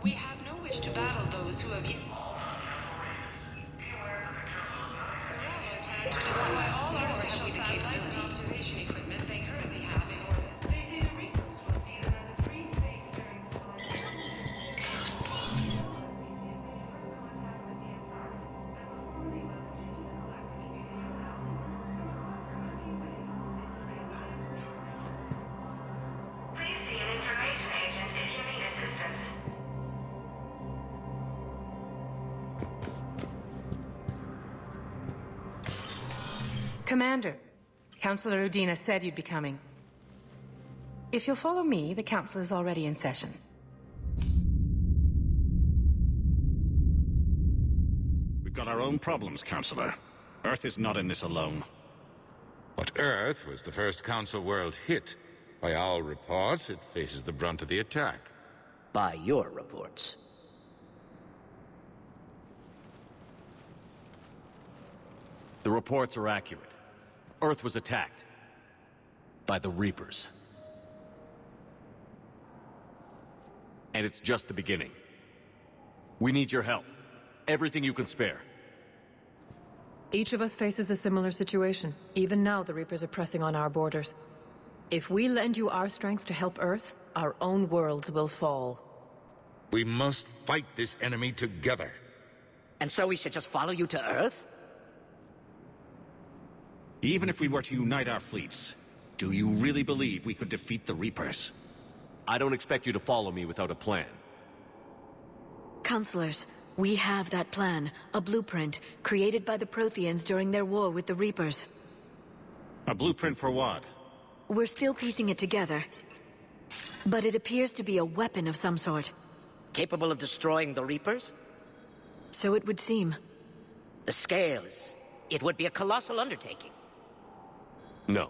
We have no wish to battle those who have yet... The railroad planned to destroy all artificial satellites and observation equipment they currently have in orbit. They say the Reapers will see them as a free space during Please see an information agent if you need assistance. Commander, Councillor Udina said you'd be coming. If you'll follow me, the council is already in session. We've got our own problems, Councillor. Earth is not in this alone. But Earth was the first Council world hit. By all reports, it faces the brunt of the attack. By your reports. The reports are accurate. Earth was attacked by the Reapers. And it's just the beginning. We need your help. Everything you can spare. Each of us faces a similar situation. Even now, the Reapers are pressing on our borders. If we lend you our strength to help Earth, our own worlds will fall. We must fight this enemy together. And so we should just follow you to Earth? Even if we were to unite our fleets, do you really believe we could defeat the Reapers? I don't expect you to follow me without a plan. Counselors, we have that plan, a blueprint, created by the Protheans during their war with the Reapers. A blueprint for what? We're still piecing it together. But it appears to be a weapon of some sort. Capable of destroying the Reapers? So it would seem. The scale is... it would be a colossal undertaking. No.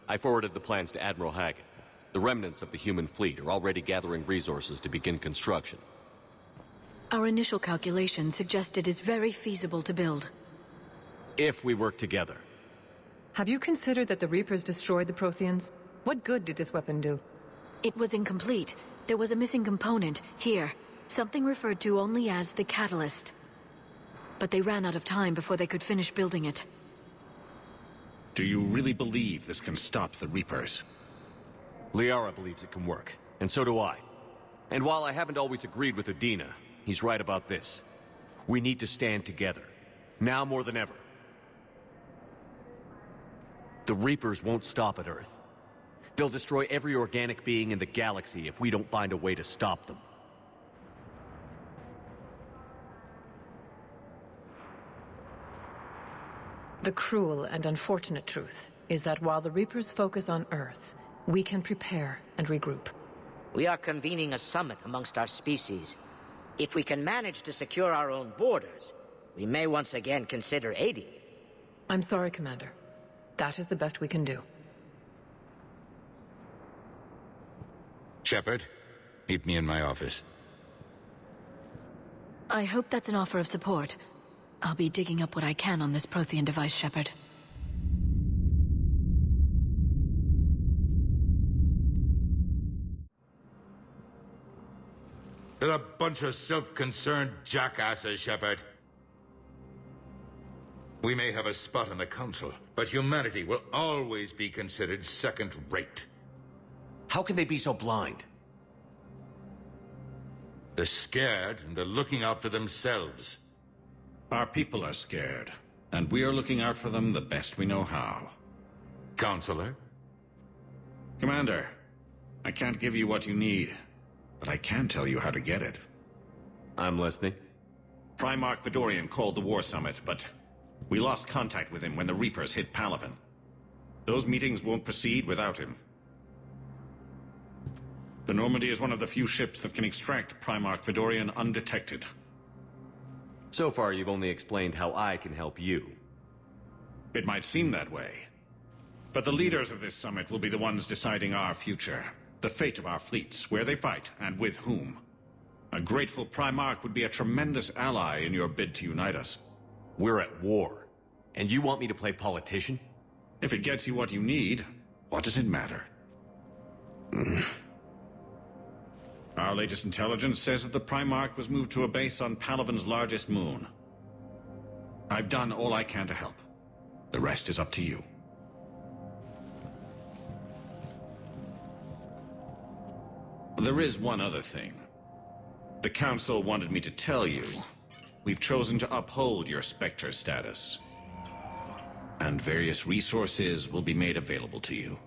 I forwarded the plans to Admiral Hagen. The remnants of the human fleet are already gathering resources to begin construction. Our initial calculations suggest it is very feasible to build. If we work together. Have you considered that the Reapers destroyed the Protheans? What good did this weapon do? It was incomplete. There was a missing component, here. Something referred to only as the catalyst. But they ran out of time before they could finish building it. Do you really believe this can stop the Reapers? Liara believes it can work, and so do I. And while I haven't always agreed with Udina, he's right about this. We need to stand together. Now more than ever. The Reapers won't stop at Earth. They'll destroy every organic being in the galaxy if we don't find a way to stop them. The cruel and unfortunate truth is that while the Reapers focus on Earth, we can prepare and regroup. We are convening a summit amongst our species. If we can manage to secure our own borders, we may once again consider aiding you. I'm sorry, Commander. That is the best we can do. Shepard, meet me in my office. I hope that's an offer of support. I'll be digging up what I can on this Prothean device, Shepard. They're a bunch of self-concerned jackasses, Shepard. We may have a spot on the Council, but humanity will always be considered second-rate. How can they be so blind? They're scared, and they're looking out for themselves. Our people are scared, and we are looking out for them the best we know how. Counselor? Commander, I can't give you what you need, but I can tell you how to get it. I'm listening. Primarch Fedorian called the War Summit, but we lost contact with him when the Reapers hit Palaven. Those meetings won't proceed without him. The Normandy is one of the few ships that can extract Primarch Fedorian undetected. So far, you've only explained how I can help you. It might seem that way. But the leaders of this summit will be the ones deciding our future. The fate of our fleets, where they fight, and with whom. A grateful Primarch would be a tremendous ally in your bid to unite us. We're at war. And you want me to play politician? If it gets you what you need, what does it matter? Our latest intelligence says that the Primarch was moved to a base on Palaven's largest moon. I've done all I can to help. The rest is up to you. There is one other thing. The Council wanted me to tell you, we've chosen to uphold your Spectre status. And various resources will be made available to you.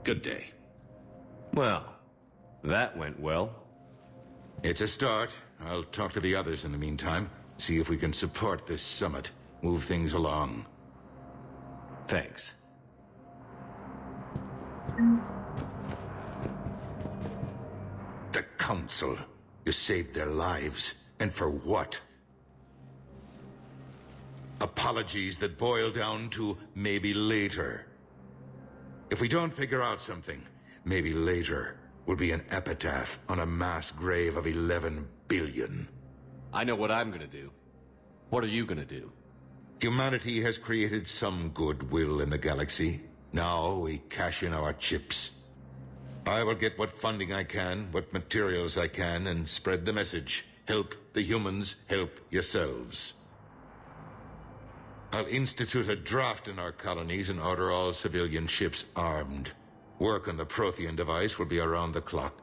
Good day. Well, that went well. It's a start. I'll talk to the others in the meantime. See if we can support this summit. Move things along. Thanks. The Council. You saved their lives. And for what? Apologies that boil down to maybe later. If we don't figure out something, maybe later will be an epitaph on a mass grave of 11 billion. I know what I'm gonna do. What are you gonna do? Humanity has created some goodwill in the galaxy. Now we cash in our chips. I will get what funding I can, what materials I can, and spread the message. Help the humans, help yourselves. I'll institute a draft in our colonies and order all civilian ships armed. Work on the Prothean device will be around the clock.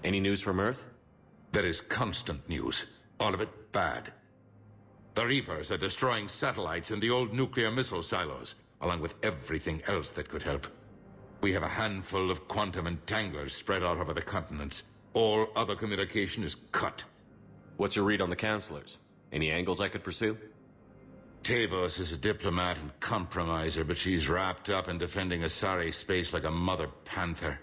Any news from Earth? There is constant news. All of it bad. The Reapers are destroying satellites and the old nuclear missile silos, along with everything else that could help. We have a handful of quantum entanglers spread out over the continents. All other communication is cut. What's your read on the counselors? Any angles I could pursue? Tavos is a diplomat and compromiser, but she's wrapped up in defending Asari space like a mother panther.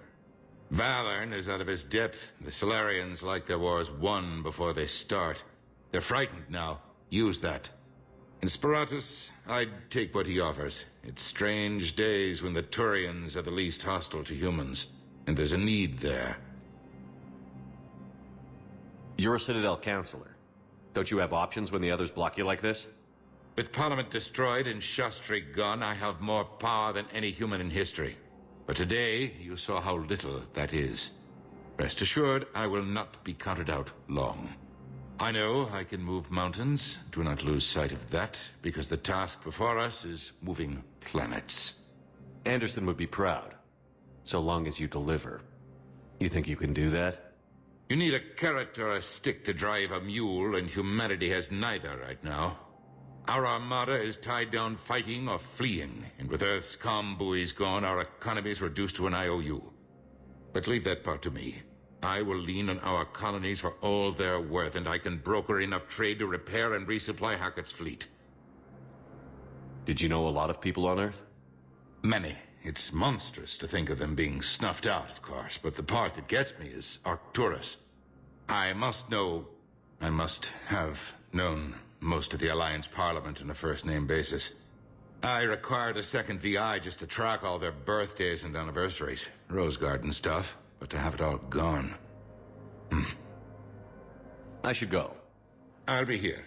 Valorn is out of his depth. The Solarians like their wars won before they start. They're frightened now. Use that. In Sparatus, I'd take what he offers. It's strange days when the Turians are the least hostile to humans, and there's a need there. You're a Citadel counselor. Don't you have options when the others block you like this? With Parliament destroyed and Shastri gone, I have more power than any human in history. But today, you saw how little that is. Rest assured, I will not be counted out long. I know I can move mountains. Do not lose sight of that, because the task before us is moving planets. Anderson would be proud, so long as you deliver. You think you can do that? You need a carrot or a stick to drive a mule, and humanity has neither right now. Our armada is tied down fighting or fleeing, and with Earth's comm buoys gone, our economy is reduced to an IOU. But leave that part to me. I will lean on our colonies for all they're worth, and I can broker enough trade to repair and resupply Hackett's fleet. Did you know a lot of people on Earth? Many. It's monstrous to think of them being snuffed out, of course, but the part that gets me is Arcturus. I must have known most of the Alliance Parliament on a first-name basis. I required a second VI just to track all their birthdays and anniversaries. Rose Garden stuff, but to have it all gone. I should go. I'll be here.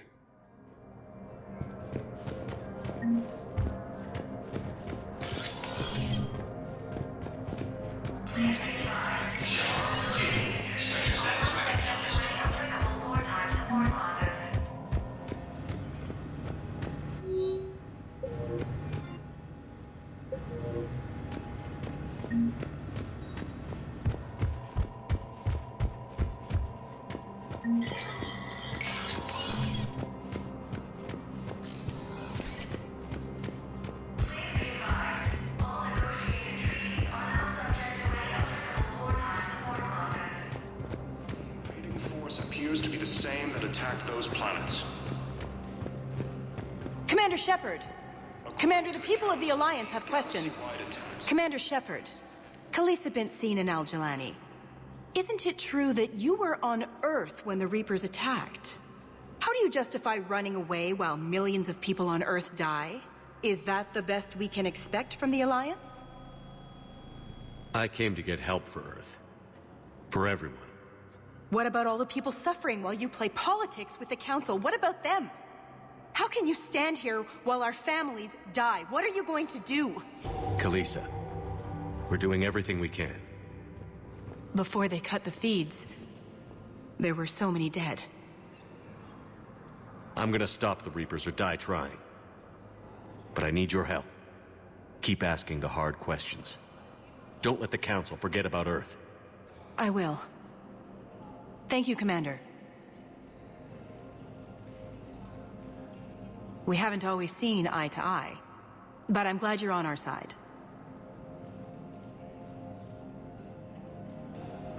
Appears to be the same that attacked those planets. Commander Shepard! Commander, the people of the Alliance have questions. Commander Shepard, Khaleesa bint Seen and Al-Jalani. Isn't it true that you were on Earth when the Reapers attacked? How do you justify running away while millions of people on Earth die? Is that the best we can expect from the Alliance? I came to get help for Earth. For everyone. What about all the people suffering while you play politics with the Council? What about them? How can you stand here while our families die? What are you going to do? Khaleesa, we're doing everything we can. Before they cut the feeds, there were so many dead. I'm gonna stop the Reapers or die trying. But I need your help. Keep asking the hard questions. Don't let the Council forget about Earth. I will. Thank you, Commander. We haven't always seen eye to eye, but I'm glad you're on our side.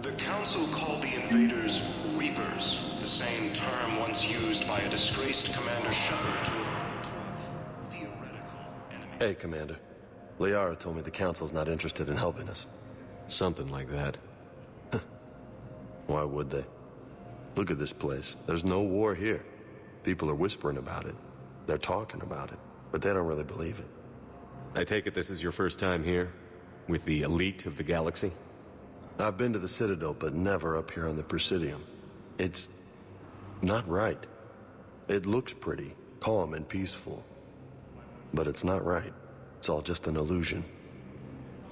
The Council called the invaders Reapers, the same term once used by a disgraced Commander Shepard to refer to a theoretical enemy. Hey, Commander. Liara told me the Council's not interested in helping us. Something like that. Why would they? Look at this place. There's no war here. People are whispering about it. They're talking about it, but they don't really believe it. I take it this is your first time here? With the elite of the galaxy? I've been to the Citadel, but never up here on the Presidium. It's not right. It looks pretty, calm and peaceful. But it's not right. It's all just an illusion.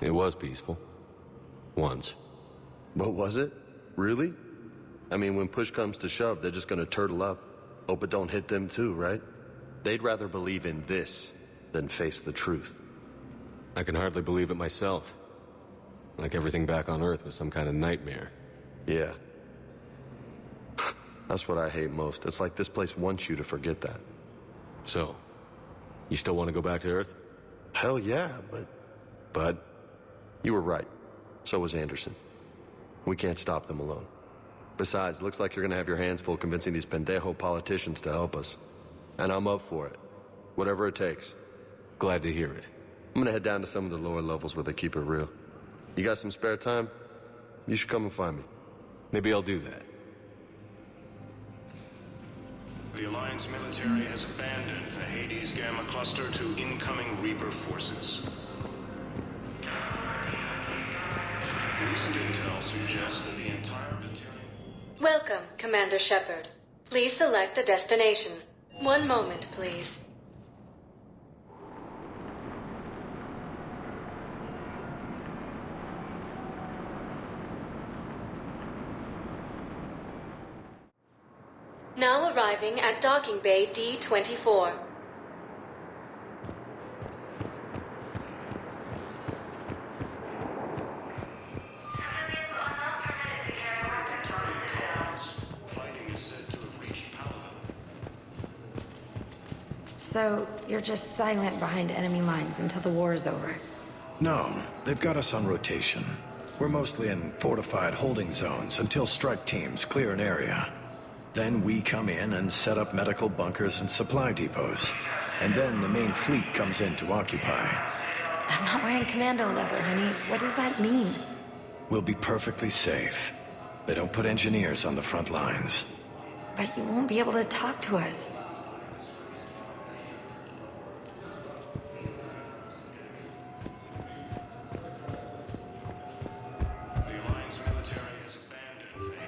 It was peaceful. Once. But was it? Really? I mean, when push comes to shove, they're just gonna turtle up. Hope it don't hit them too, right? They'd rather believe in this than face the truth. I can hardly believe it myself. Like everything back on Earth was some kind of nightmare. Yeah. That's what I hate most. It's like this place wants you to forget that. So, you still want to go back to Earth? Hell yeah, but... But? You were right. So was Anderson. We can't stop them alone. Besides, looks like you're gonna have your hands full convincing these pendejo politicians to help us. And I'm up for it. Whatever it takes. Glad to hear it. I'm gonna head down to some of the lower levels where they keep it real. You got some spare time? You should come and find me. Maybe I'll do that. The Alliance military has abandoned the Hades Gamma Cluster to incoming Reaper forces. Recent intel suggests that the entire material... Welcome, Commander Shepard. Please select a destination. One moment, please. Now arriving at Docking Bay D-24. Fighting is said to have reached Paladin. So, you're just silent behind enemy lines until the war is over? No, they've got us on rotation. We're mostly in fortified holding zones until strike teams clear an area. Then we come in and set up medical bunkers and supply depots. And then the main fleet comes in to occupy. I'm not wearing commando leather, honey. What does that mean? We'll be perfectly safe. They don't put engineers on the front lines. But you won't be able to talk to us. The Alliance military has abandoned the...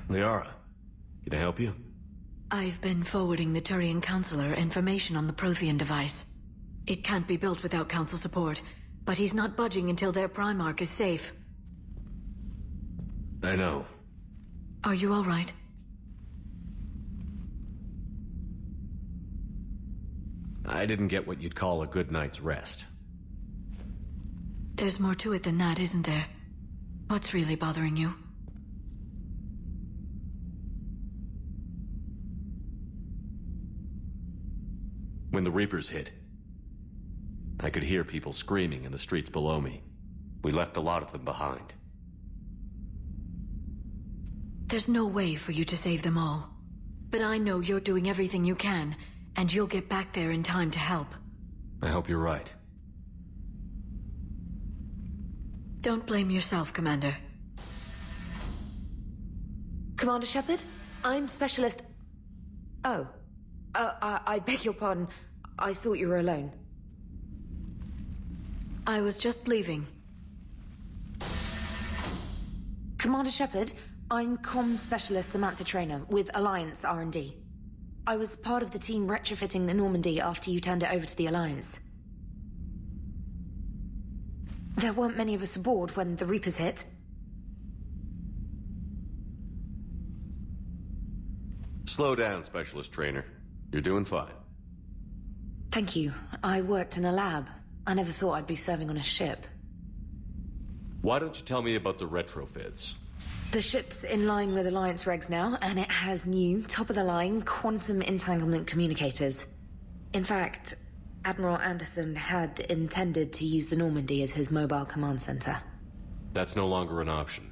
Liara, can I help you? I've been forwarding the Turian Counselor information on the Prothean device. It can't be built without Council support, but he's not budging until their Primarch is safe. I know. Are you all right? I didn't get what you'd call a good night's rest. There's more to it than that, isn't there? What's really bothering you? When the Reapers hit, I could hear people screaming in the streets below me. We left a lot of them behind. There's no way for you to save them all. But I know you're doing everything you can, and you'll get back there in time to help. I hope you're right. Don't blame yourself, Commander. Commander Shepard? I'm Specialist... Oh. I beg your pardon. I thought you were alone. I was just leaving. Commander Shepard, I'm Comm Specialist Samantha Traynor with Alliance R&D. I was part of the team retrofitting the Normandy after you turned it over to the Alliance. There weren't many of us aboard when the Reapers hit. Slow down, Specialist Trainer. You're doing fine. Thank you. I worked in a lab. I never thought I'd be serving on a ship. Why don't you tell me about the retrofits? The ship's in line with Alliance regs now, and it has new, top-of-the-line quantum entanglement communicators. In fact, Admiral Anderson had intended to use the Normandy as his mobile command center. That's no longer an option.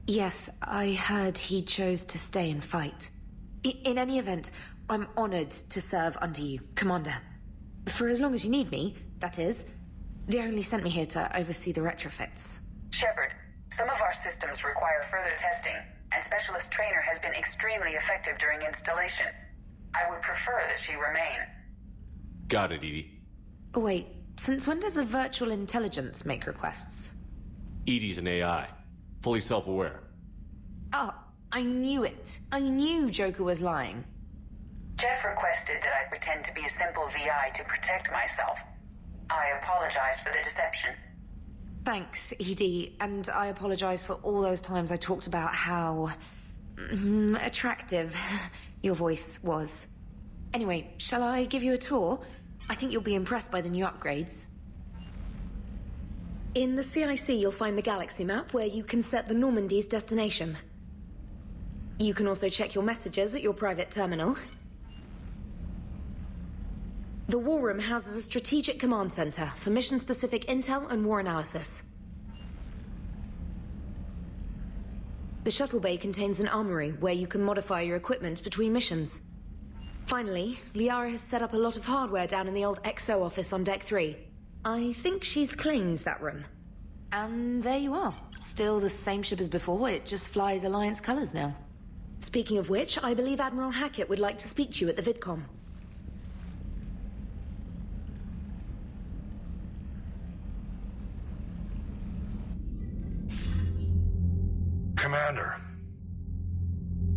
Yes, I heard he chose to stay and fight. In any event, I'm honored to serve under you, Commander. For as long as you need me, that is. They only sent me here to oversee the retrofits. Shepard, some of our systems require further testing, and Specialist Trainer has been extremely effective during installation. I would prefer that she remain. Got it, Edie. Wait, since when does a virtual intelligence make requests? Edie's an AI. Fully self-aware. Oh, I knew it. I knew Joker was lying. Jeff requested that I pretend to be a simple VI to protect myself. I apologize for the deception. Thanks, Edie, and I apologize for all those times I talked about how... attractive your voice was. Anyway, shall I give you a tour? I think you'll be impressed by the new upgrades. In the CIC, you'll find the galaxy map where you can set the Normandy's destination. You can also check your messages at your private terminal. The War Room houses a strategic command center for mission-specific intel and war analysis. The shuttle bay contains an armory where you can modify your equipment between missions. Finally, Liara has set up a lot of hardware down in the old XO office on Deck 3. I think she's claimed that room. And there you are. Still the same ship as before, it just flies Alliance colors now. Speaking of which, I believe Admiral Hackett would like to speak to you at the VidCom. Commander,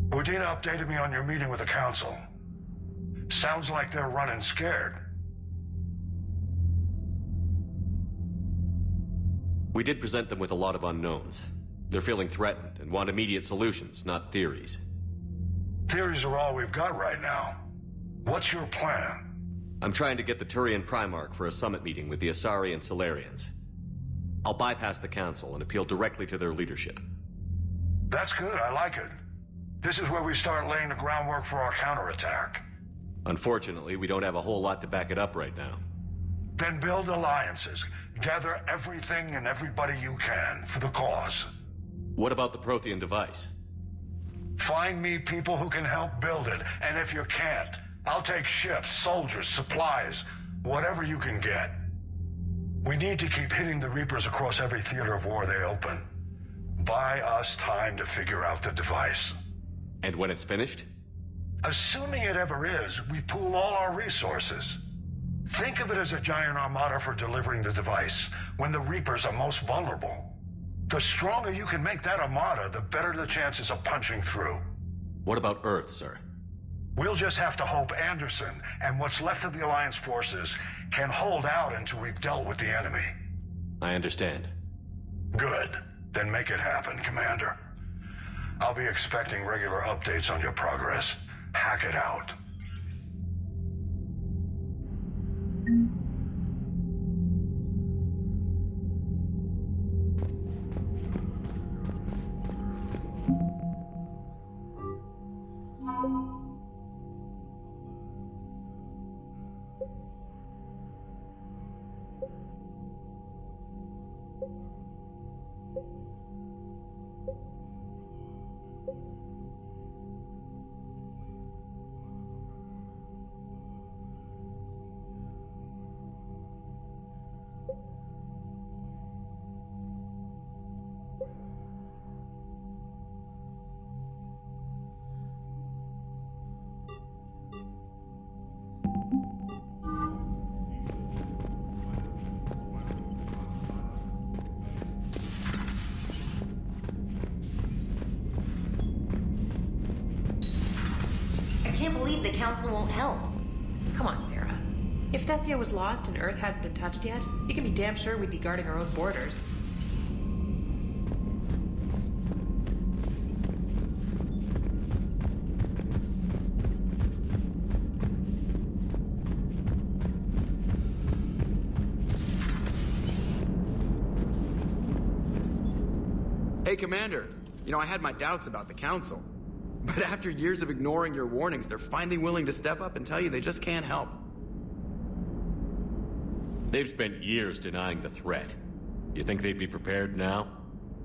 Udina updated me on your meeting with the Council. Sounds like they're running scared. We did present them with a lot of unknowns. They're feeling threatened and want immediate solutions, not theories. Theories are all we've got right now. What's your plan? I'm trying to get the Turian Primarch for a summit meeting with the Asari and Solarians. I'll bypass the Council and appeal directly to their leadership. That's good, I like it. This is where we start laying the groundwork for our counterattack. Unfortunately, we don't have a whole lot to back it up right now. Then build alliances. Gather everything and everybody you can for the cause. What about the Prothean device? Find me people who can help build it, and if you can't, I'll take ships, soldiers, supplies, whatever you can get. We need to keep hitting the Reapers across every theater of war they open. Buy us time to figure out the device. And when it's finished? Assuming it ever is, we pool all our resources. Think of it as a giant armada for delivering the device, when the Reapers are most vulnerable. The stronger you can make that armada, the better the chances of punching through. What about Earth, sir? We'll just have to hope Anderson and what's left of the Alliance forces can hold out until we've dealt with the enemy. I understand. Good. Then make it happen, Commander. I'll be expecting regular updates on your progress. Hack it out. I can't believe the Council won't help. Come on, Sarah. If Thestia was lost and Earth hadn't been touched yet, you can be damn sure we'd be guarding our own borders. Hey, Commander. You know, I had my doubts about the Council. But after years of ignoring your warnings, they're finally willing to step up and tell you they just can't help. They've spent years denying the threat. You think they'd be prepared now?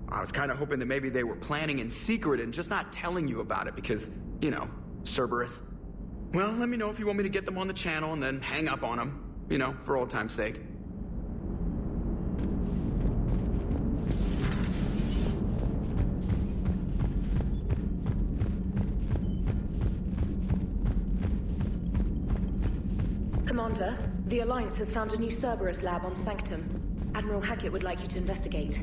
I was kind of hoping that maybe they were planning in secret and just not telling you about it because, you know, Cerberus. Well, let me know if you want me to get them on the channel and then hang up on them. You know, for old time's sake. Commander, the Alliance has found a new Cerberus lab on Sanctum. Admiral Hackett would like you to investigate.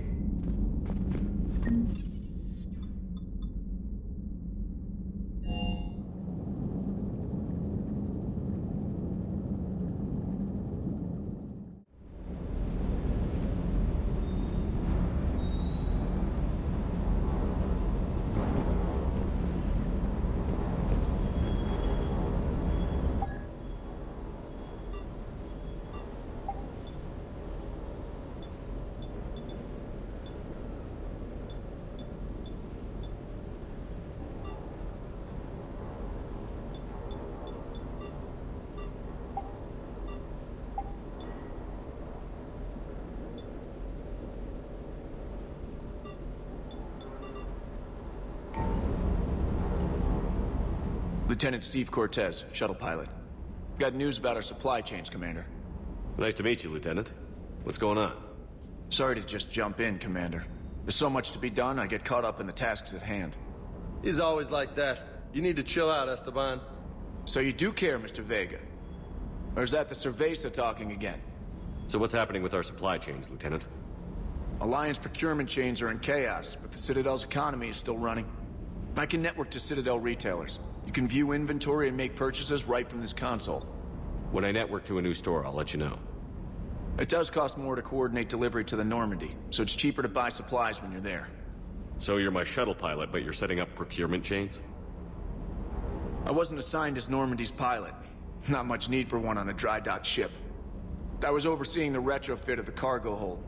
Lieutenant Steve Cortez, shuttle pilot. Got news about our supply chains, Commander. Nice to meet you, Lieutenant. What's going on? Sorry to just jump in, Commander. There's so much to be done, I get caught up in the tasks at hand. He's always like that. You need to chill out, Esteban. So you do care, Mr. Vega? Or is that the Cerveza talking again? So what's happening with our supply chains, Lieutenant? Alliance procurement chains are in chaos, but the Citadel's economy is still running. I can network to Citadel retailers. You can view inventory and make purchases right from this console. When I network to a new store, I'll let you know. It does cost more to coordinate delivery to the Normandy, so it's cheaper to buy supplies when you're there. So you're my shuttle pilot, but you're setting up procurement chains? I wasn't assigned as Normandy's pilot. Not much need for one on a dry dock ship. I was overseeing the retrofit of the cargo hold.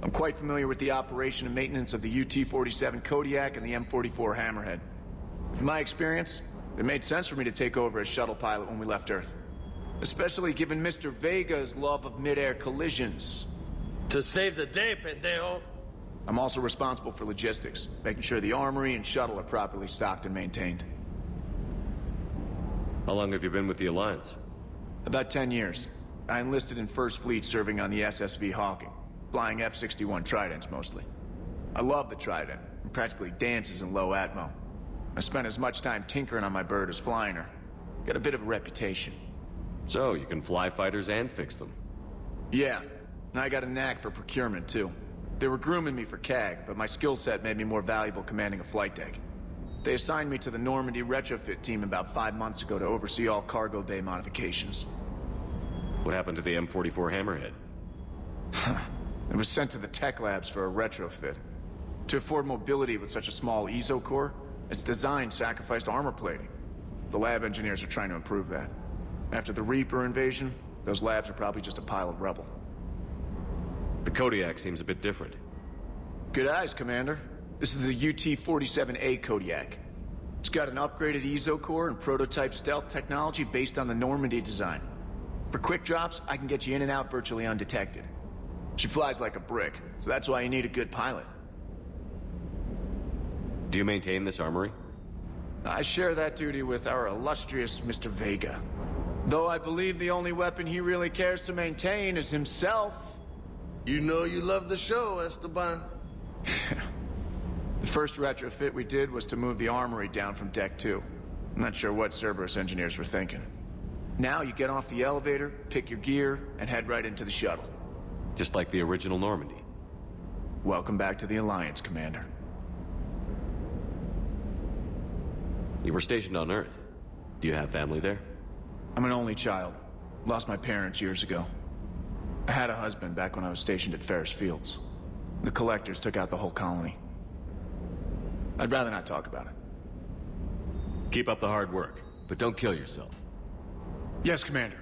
I'm quite familiar with the operation and maintenance of the UT-47 Kodiak and the M44 Hammerhead. From my experience, it made sense for me to take over as shuttle pilot when we left Earth. Especially given Mr. Vega's love of mid-air collisions. To save the day, pendejo. I'm also responsible for logistics, making sure the armory and shuttle are properly stocked and maintained. How long have you been with the Alliance? About 10 years. I enlisted in First Fleet serving on the SSV Hawking, flying F-61 Tridents mostly. I love the Trident, and practically dances in low atmo. I spent as much time tinkering on my bird as flying her. Got a bit of a reputation. So, you can fly fighters and fix them? Yeah, and I got a knack for procurement too. They were grooming me for CAG, but my skill set made me more valuable commanding a flight deck. They assigned me to the Normandy retrofit team about 5 months ago to oversee all cargo bay modifications. What happened to the M44 Hammerhead? It was sent to the tech labs for a retrofit. To afford mobility with such a small ESO core, its design sacrificed armor plating. The lab engineers are trying to improve that. After the Reaper invasion, those labs are probably just a pile of rubble. The Kodiak seems a bit different. Good eyes, Commander. This is the UT-47A Kodiak. It's got an upgraded ESO core and prototype stealth technology based on the Normandy design. For quick drops, I can get you in and out virtually undetected. She flies like a brick, so that's why you need a good pilot. Do you maintain this armory? I share that duty with our illustrious Mr. Vega. Though I believe the only weapon he really cares to maintain is himself. You know you love the show, Esteban. The first retrofit we did was to move the armory down from Deck 2. I'm not sure what Cerberus engineers were thinking. Now you get off the elevator, pick your gear, and head right into the shuttle. Just like the original Normandy. Welcome back to the Alliance, Commander. You were stationed on Earth. Do you have family there? I'm an only child. Lost my parents years ago. I had a husband back when I was stationed at Ferris Fields. The Collectors took out the whole colony. I'd rather not talk about it. Keep up the hard work, but don't kill yourself. Yes, Commander.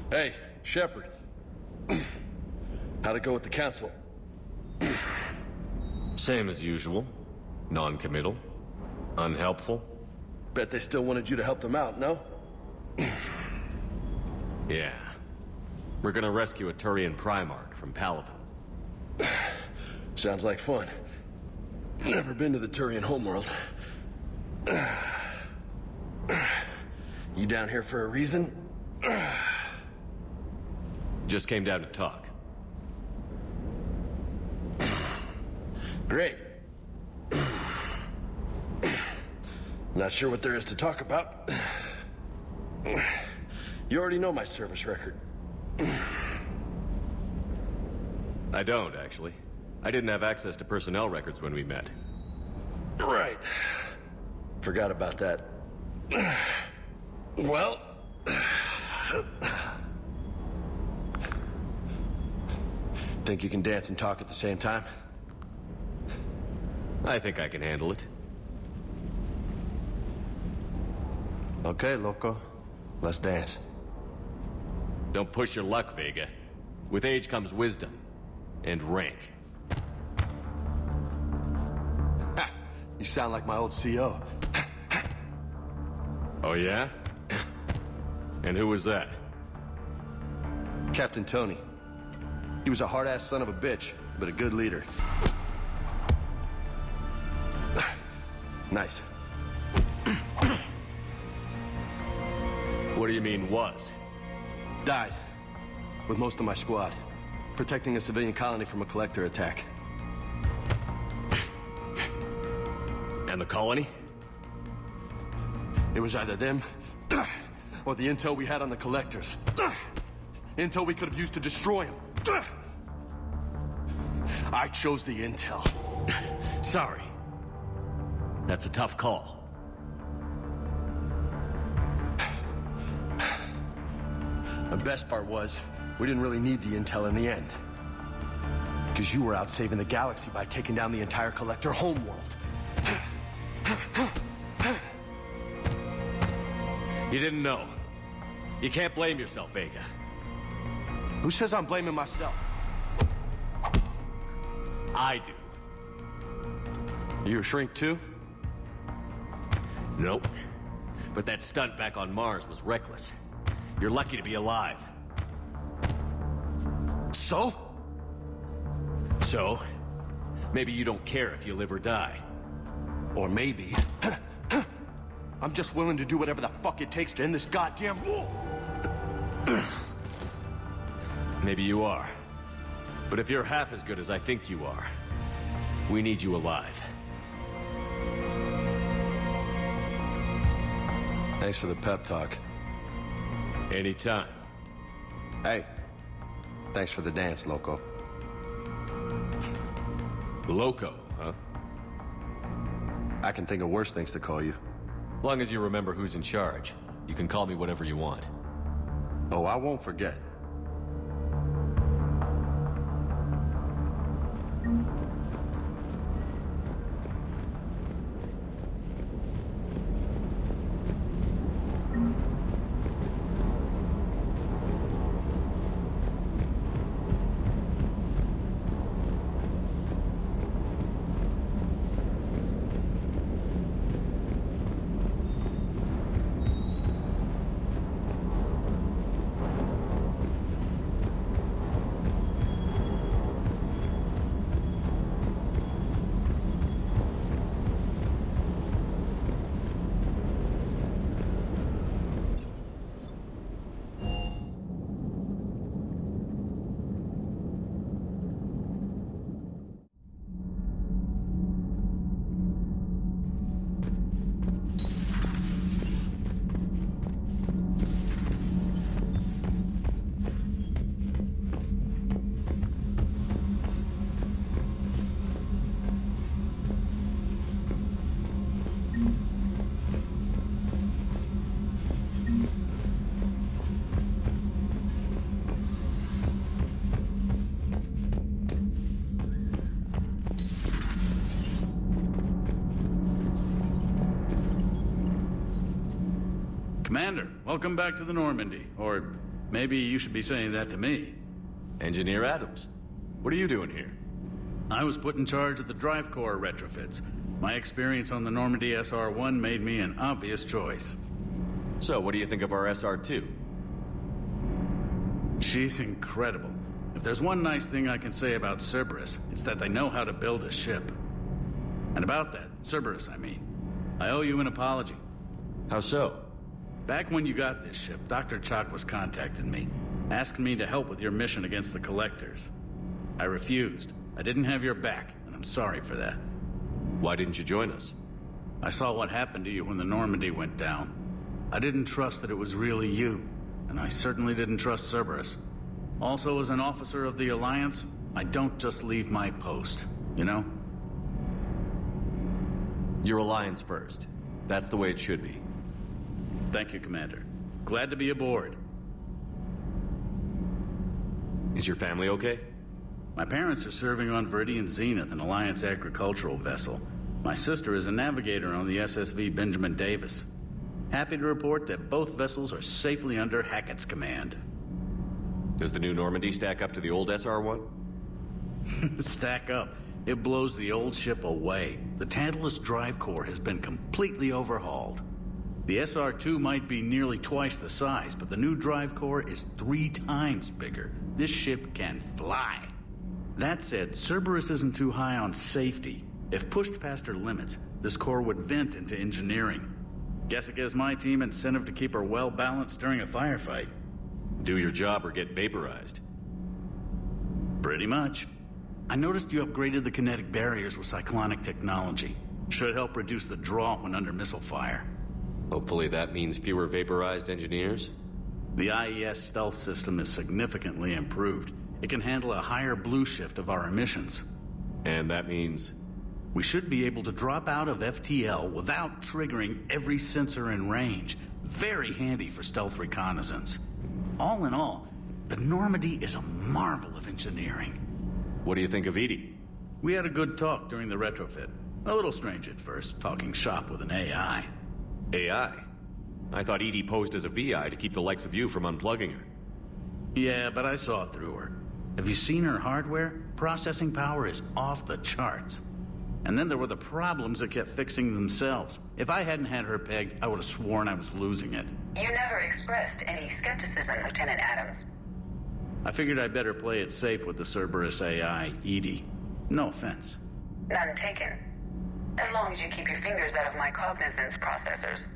Hey, Shepard. How'd it go with the council? Same as usual. Non-committal. Unhelpful. Bet they still wanted you to help them out, no? Yeah. We're gonna rescue a Turian Primarch from Palaven. Sounds like fun. Never been to the Turian homeworld. You down here for a reason? Just came down to talk. Great. Not sure what there is to talk about. You already know my service record. I don't, actually. I didn't have access to personnel records when we met. Right. Forgot about that. Well... Think you can dance and talk at the same time? I think I can handle it. Okay, loco. Let's dance. Don't push your luck, Vega. With age comes wisdom. And rank. Ha! You sound like my old CO. Oh, yeah? And who was that? Captain Tony. He was a hard-ass son of a bitch, but a good leader. Nice. What do you mean, was? Died. With most of my squad. Protecting a civilian colony from a collector attack. And the colony? It was either them, Or the intel we had on the collectors. Intel we could have used to destroy them. I chose the intel. Sorry. That's a tough call. The best part was, we didn't really need the intel in the end. Because you were out saving the galaxy by taking down the entire collector homeworld. You didn't know. You can't blame yourself, Vega. Who says I'm blaming myself? I do. You a shrink too? Nope. But that stunt back on Mars was reckless. You're lucky to be alive. So? So? Maybe you don't care if you live or die. Or maybe... I'm just willing to do whatever the fuck it takes to end this goddamn war! Maybe you are. But if you're half as good as I think you are, we need you alive. Thanks for the pep talk. Anytime. Hey, thanks for the dance, Loco. Loco, huh? I can think of worse things to call you. Long as you remember who's in charge, you can call me whatever you want. Oh, I won't forget. Commander, welcome back to the Normandy. Or maybe you should be saying that to me. Engineer Adams, what are you doing here? I was put in charge of the drive core retrofits. My experience on the Normandy SR-1 made me an obvious choice. So, what do you think of our SR-2? She's incredible. If there's one nice thing I can say about Cerberus, it's that they know how to build a ship. And about that, Cerberus, I mean, I owe you an apology. How so? Back when you got this ship, Dr. Chalk was contacting me, asking me to help with your mission against the Collectors. I refused. I didn't have your back, and I'm sorry for that. Why didn't you join us? I saw what happened to you when the Normandy went down. I didn't trust that it was really you, and I certainly didn't trust Cerberus. Also, as an officer of the Alliance, I don't just leave my post, you know? Your Alliance first. That's the way it should be. Thank you, Commander. Glad to be aboard. Is your family okay? My parents are serving on Viridian Zenith, an Alliance agricultural vessel. My sister is a navigator on the SSV Benjamin Davis. Happy to report that both vessels are safely under Hackett's command. Does the new Normandy stack up to the old SR-1? Stack up. It blows the old ship away. The Tantalus drive core has been completely overhauled. The SR-2 might be nearly twice the size, but the new drive core is 3 times bigger. This ship can fly. That said, Cerberus isn't too high on safety. If pushed past her limits, this core would vent into engineering. Guess it gives my team incentive to keep her well-balanced during a firefight. Do your job or get vaporized. Pretty much. I noticed you upgraded the kinetic barriers with cyclonic technology. Should help reduce the draw when under missile fire. Hopefully that means fewer vaporized engineers? The IES stealth system is significantly improved. It can handle a higher blue shift of our emissions. And that means? We should be able to drop out of FTL without triggering every sensor in range. Very handy for stealth reconnaissance. All in all, the Normandy is a marvel of engineering. What do you think of Edie? We had a good talk during the retrofit. A little strange at first, talking shop with an AI. AI? I thought Edie posed as a VI to keep the likes of you from unplugging her. Yeah, but I saw through her. Have you seen her hardware? Processing power is off the charts. And then there were the problems that kept fixing themselves. If I hadn't had her pegged, I would have sworn I was losing it. You never expressed any skepticism, Lieutenant Adams. I figured I'd better play it safe with the Cerberus AI, Edie. No offense. None taken. As long as you keep your fingers out of my cognizance processors.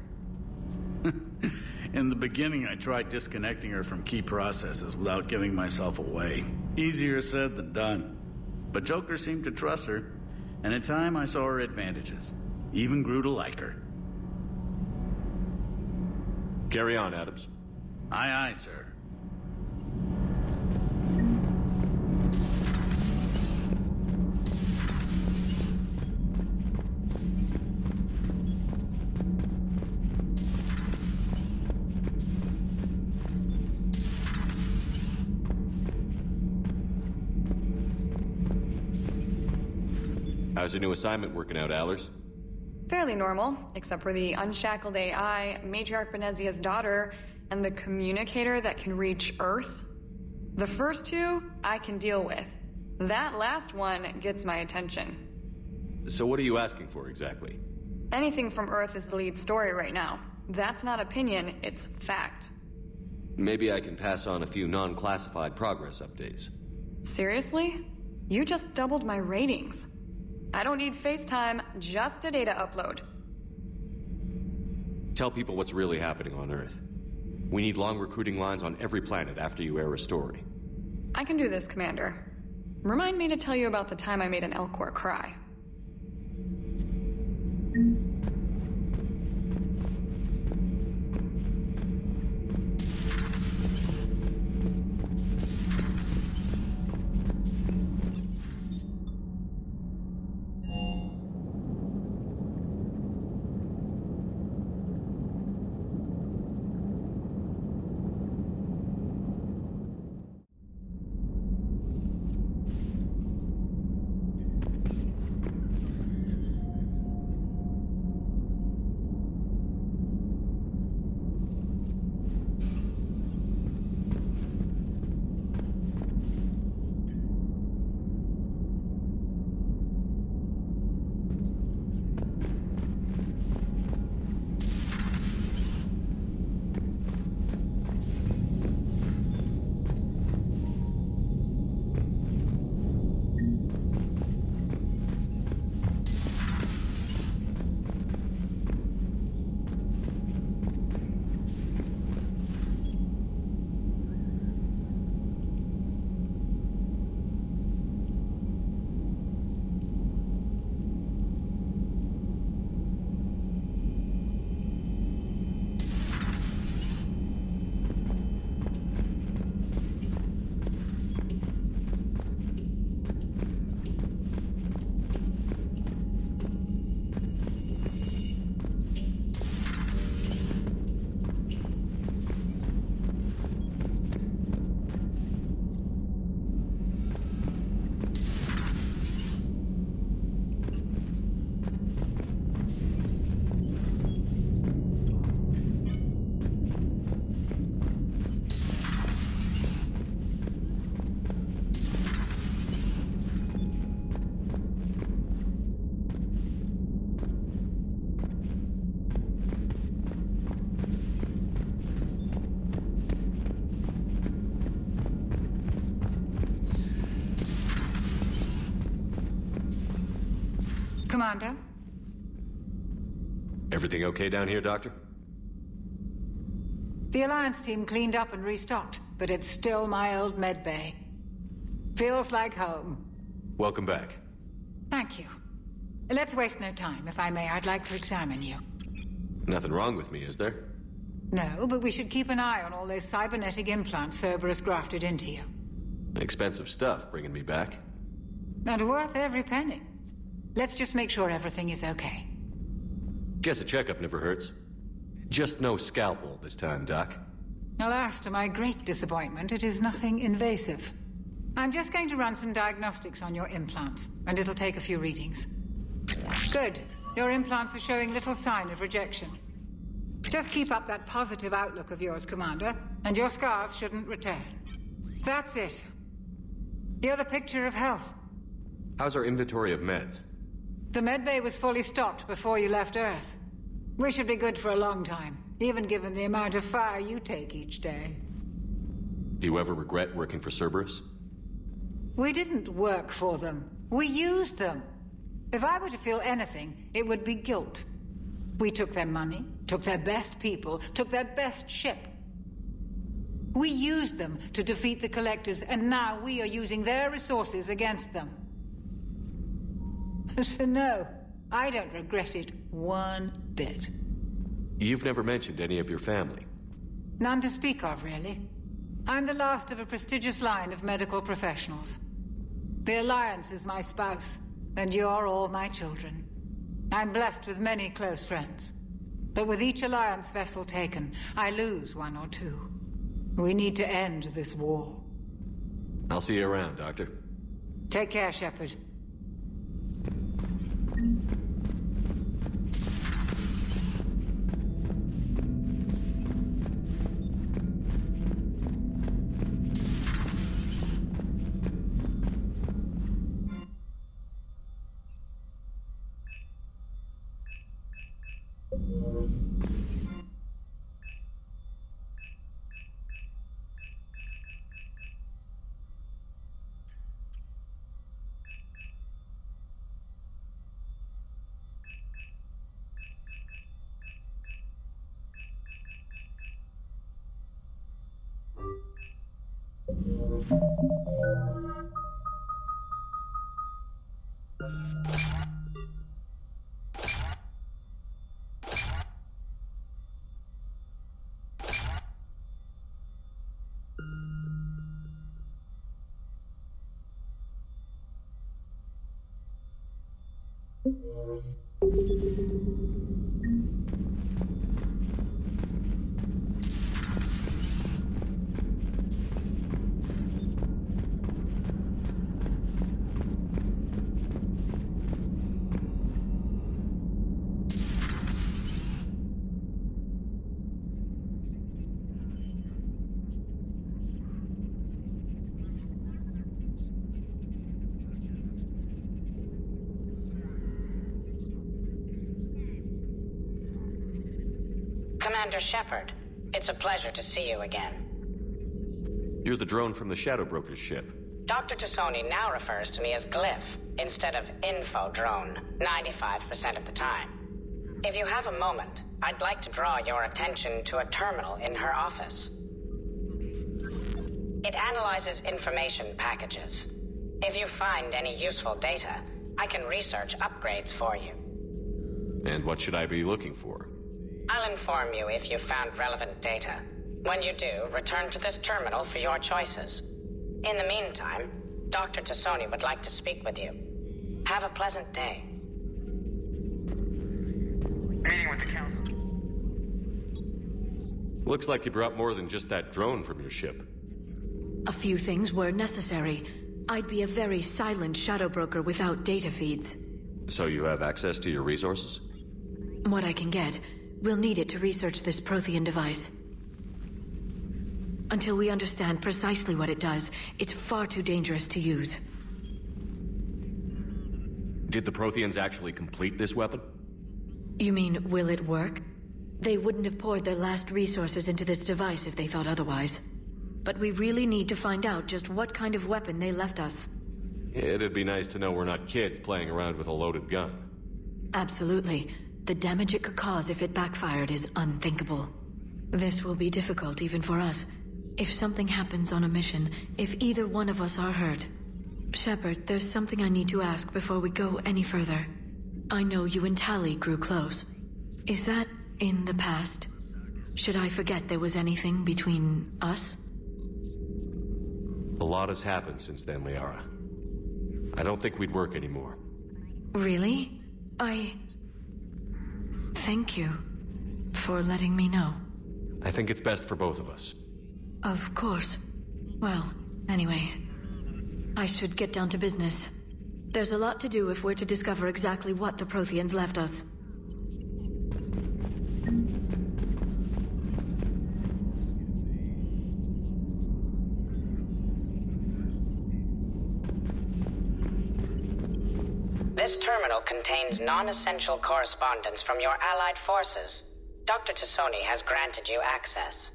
In the beginning, I tried disconnecting her from key processes without giving myself away. Easier said than done. But Joker seemed to trust her, and in time I saw her advantages. Even grew to like her. Carry on, Adams. Aye, aye, sir. How's your new assignment working out, Allers? Fairly normal, except for the unshackled AI, Matriarch Benezia's daughter, and the communicator that can reach Earth. The first two, I can deal with. That last one gets my attention. So what are you asking for, exactly? Anything from Earth is the lead story right now. That's not opinion, it's fact. Maybe I can pass on a few non-classified progress updates. Seriously? You just doubled my ratings. I don't need FaceTime, just a data upload. Tell people what's really happening on Earth. We need long recruiting lines on every planet after you air a story. I can do this, Commander. Remind me to tell you about the time I made an Elcor cry. Commander? Everything okay down here, Doctor? The Alliance team cleaned up and restocked, but it's still my old med bay. Feels like home. Welcome back. Thank you. Let's waste no time. If I may, I'd like to examine you. Nothing wrong with me, is there? No, but we should keep an eye on all those cybernetic implants Cerberus grafted into you. Expensive stuff bringing me back. And worth every penny. Let's just make sure everything is okay. Guess a checkup never hurts. Just no scalpel this time, Doc. Alas, to my great disappointment, it is nothing invasive. I'm just going to run some diagnostics on your implants, and it'll take a few readings. Good. Your implants are showing little sign of rejection. Just keep up that positive outlook of yours, Commander, and your scars shouldn't return. That's it. You're the picture of health. How's our inventory of meds? The medbay was fully stocked before you left Earth. We should be good for a long time, even given the amount of fire you take each day. Do you ever regret working for Cerberus? We didn't work for them. We used them. If I were to feel anything, it would be guilt. We took their money, took their best people, took their best ship. We used them to defeat the Collectors, and now we are using their resources against them. So no, I don't regret it one bit. You've never mentioned any of your family. None to speak of, really. I'm the last of a prestigious line of medical professionals. The Alliance is my spouse, and you're all my children. I'm blessed with many close friends. But with each Alliance vessel taken, I lose one or two. We need to end this war. I'll see you around, Doctor. Take care, Shepard. Commander Shepard, it's a pleasure to see you again. You're the drone from the Shadow Broker's ship. Dr. Tassoni now refers to me as Glyph instead of Info Drone 95% of the time. If you have a moment, I'd like to draw your attention to a terminal in her office. It analyzes information packages. If you find any useful data, I can research upgrades for you. And what should I be looking for? I'll inform you if you've found relevant data. When you do, return to this terminal for your choices. In the meantime, Dr. Tassoni would like to speak with you. Have a pleasant day. Meeting with the Council. Looks like you brought more than just that drone from your ship. A few things were necessary. I'd be a very silent shadow broker without data feeds. So you have access to your resources? What I can get. We'll need it to research this Prothean device. Until we understand precisely what it does, it's far too dangerous to use. Did the Protheans actually complete this weapon? You mean, will it work? They wouldn't have poured their last resources into this device if they thought otherwise. But we really need to find out just what kind of weapon they left us. It'd be nice to know we're not kids playing around with a loaded gun. Absolutely. The damage it could cause if it backfired is unthinkable. This will be difficult even for us. If something happens on a mission, if either one of us are hurt. Shepard, there's something I need to ask before we go any further. I know you and Tali grew close. Is that in the past. Should I forget there was anything between us? A lot has happened since then, Liara. I don't think we'd work anymore. Really? Thank you for letting me know. I think it's best for both of us. Of course. Well, anyway, I should get down to business. There's a lot to do if we're to discover exactly what the Protheans left us. This terminal contains non-essential correspondence from your allied forces. Dr. Tassoni has granted you access.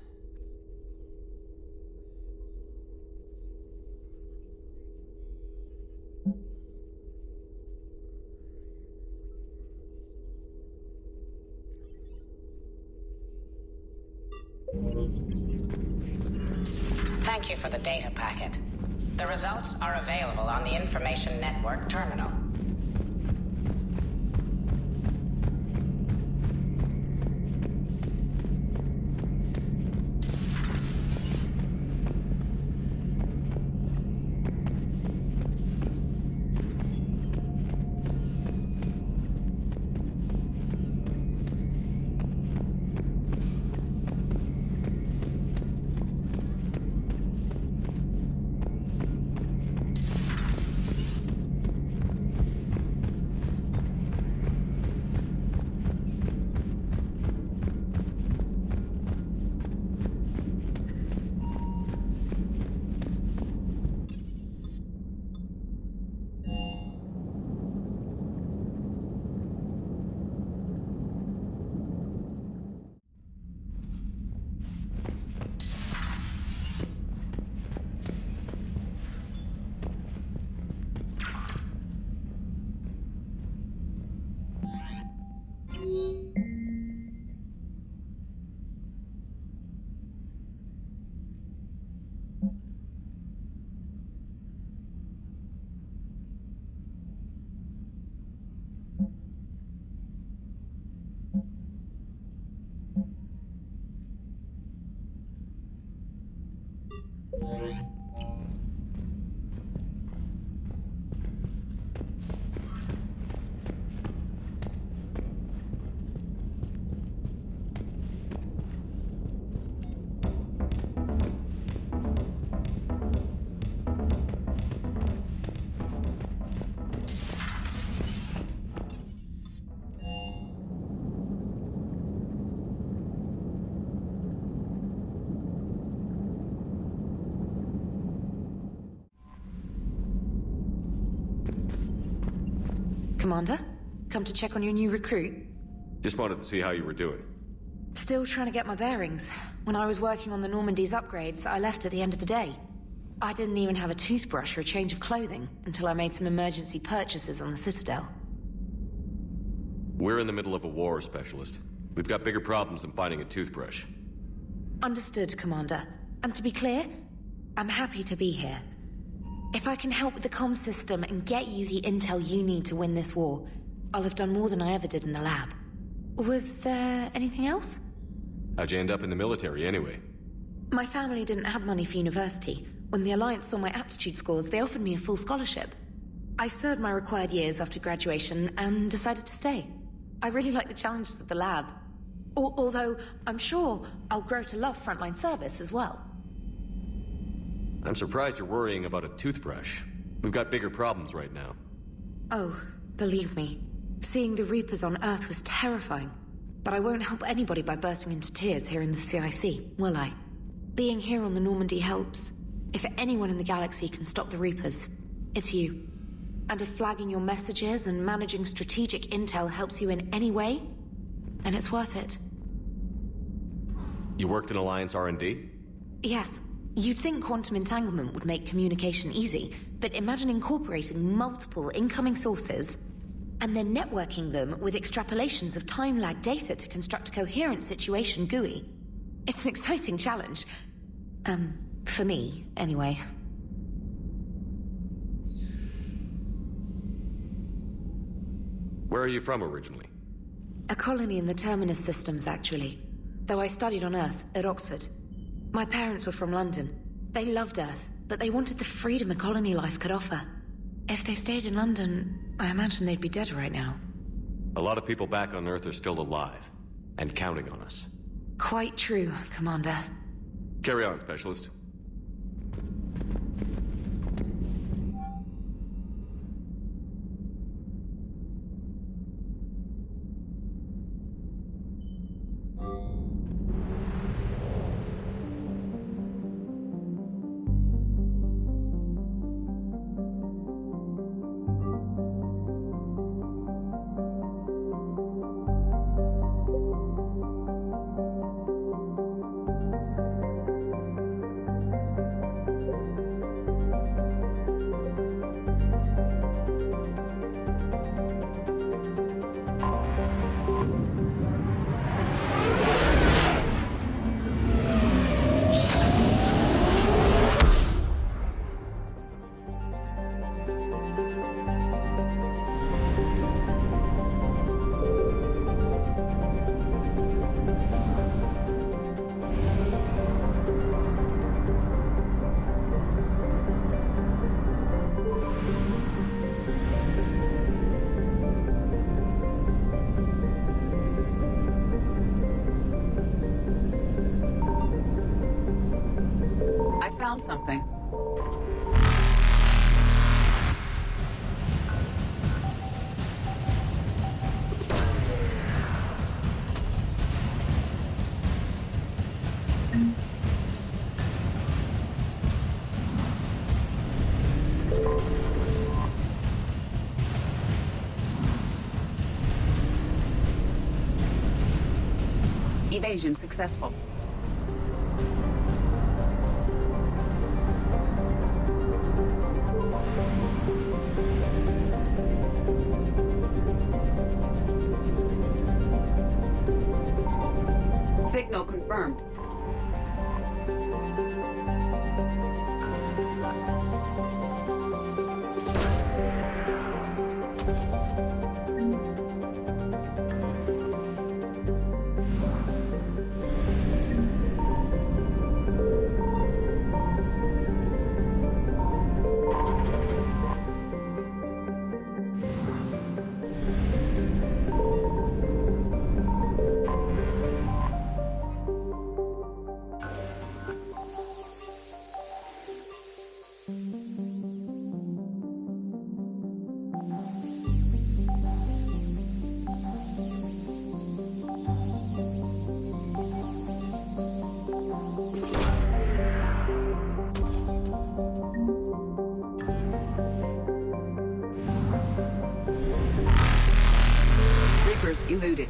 Thank you for the data packet. The results are available on the Information Network terminal. Commander? Come to check on your new recruit? Just wanted to see how you were doing. Still trying to get my bearings. When I was working on the Normandy's upgrades, I left at the end of the day. I didn't even have a toothbrush or a change of clothing until I made some emergency purchases on the Citadel. We're in the middle of a war, Specialist. We've got bigger problems than finding a toothbrush. Understood, Commander. And to be clear, I'm happy to be here. If I can help with the comm system and get you the intel you need to win this war, I'll have done more than I ever did in the lab. Was there anything else? How'd you end up in the military, anyway? My family didn't have money for university. When the Alliance saw my aptitude scores, they offered me a full scholarship. I served my required years after graduation and decided to stay. I really like the challenges of the lab. Although, I'm sure I'll grow to love frontline service as well. I'm surprised you're worrying about a toothbrush. We've got bigger problems right now. Oh, believe me. Seeing the Reapers on Earth was terrifying. But I won't help anybody by bursting into tears here in the CIC, will I? Being here on the Normandy helps. If anyone in the galaxy can stop the Reapers, it's you. And if flagging your messages and managing strategic intel helps you in any way, then it's worth it. You worked in Alliance R&D? Yes. You'd think quantum entanglement would make communication easy, but imagine incorporating multiple incoming sources and then networking them with extrapolations of time-lag data to construct a coherent situation GUI. It's an exciting challenge. For me, anyway. Where are you from originally? A colony in the Terminus systems, actually. Though I studied on Earth, at Oxford. My parents were from London. They loved Earth, but they wanted the freedom a colony life could offer. If they stayed in London, I imagine they'd be dead right now. A lot of people back on Earth are still alive, and counting on us. Quite true, Commander. Carry on, Specialist. Found something. Evasion successful. Signal confirmed. Eluded.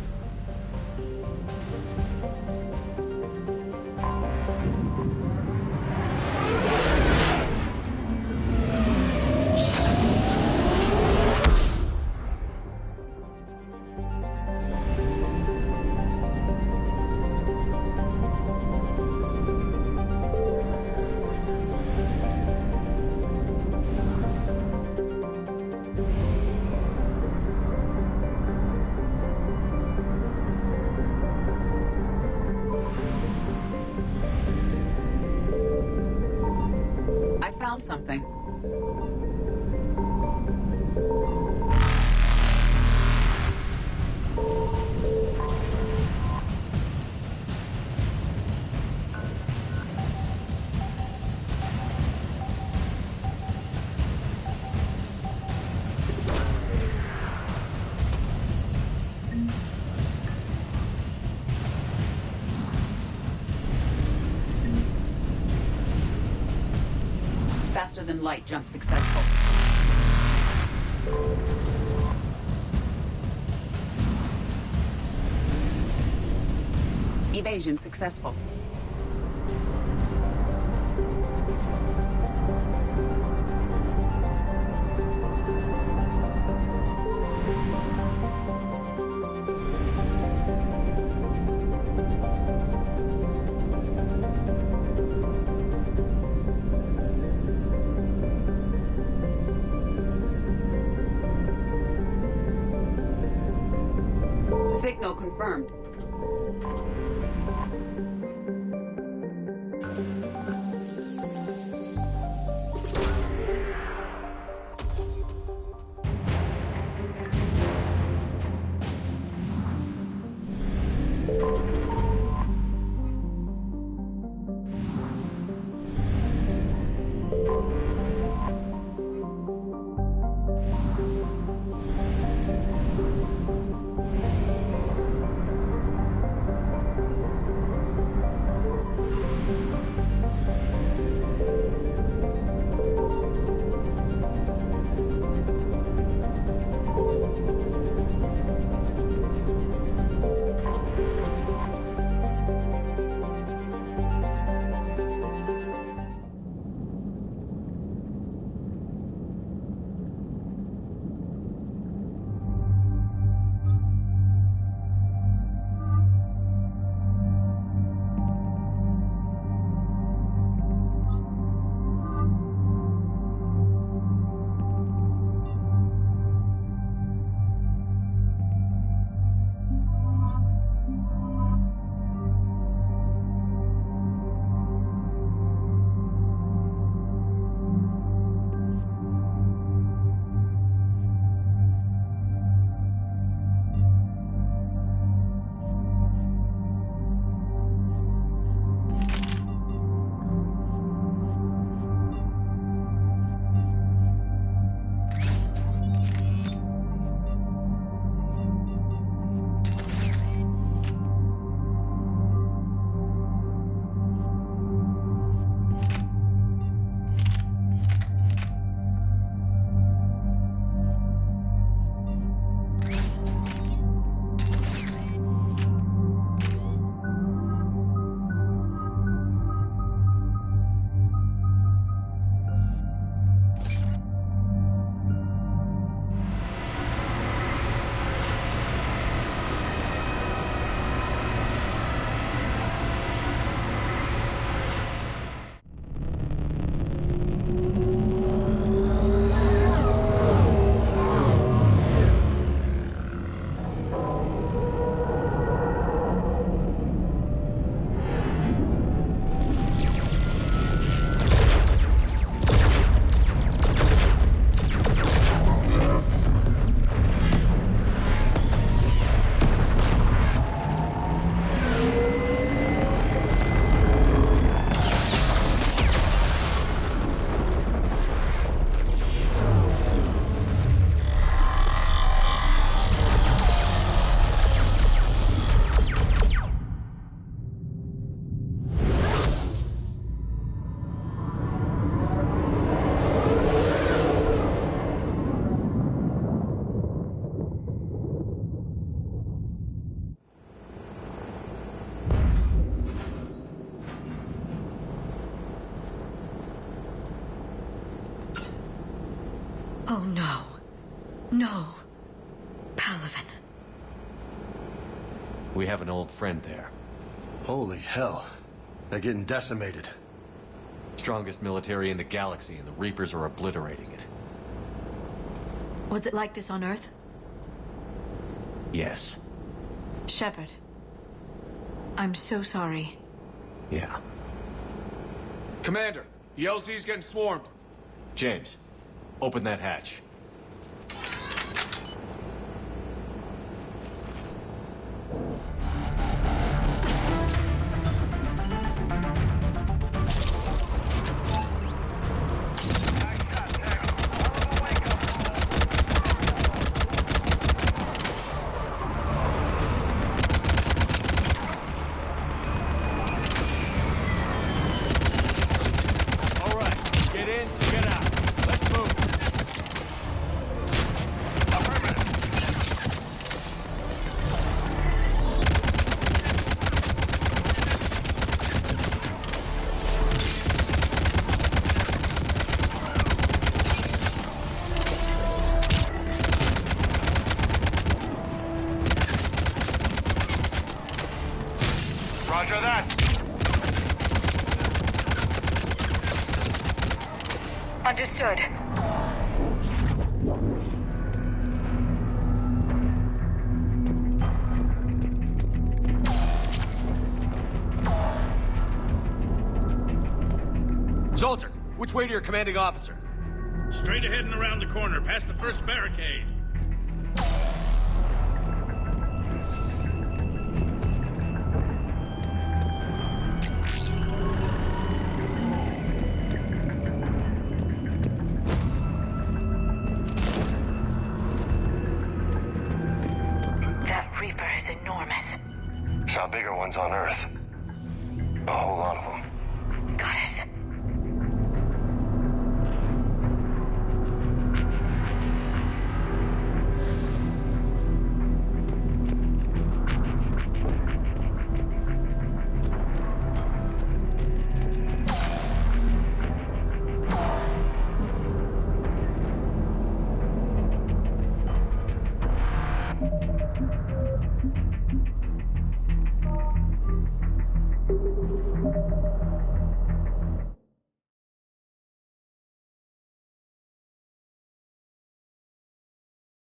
Found something. Faster than light jump successful. Evasion successful. Signal confirmed. Oh no. No. Palaven. We have an old friend there. Holy hell. They're getting decimated. Strongest military in the galaxy, and the Reapers are obliterating it. Was it like this on Earth? Yes. Shepard. I'm so sorry. Yeah. Commander, the LZ's getting swarmed. James, open that hatch. Roger that. Understood. Soldier, which way to your commanding officer? Straight ahead and around the corner, past the first barricade. That Reaper is enormous. Saw bigger ones on Earth. A whole lot of them.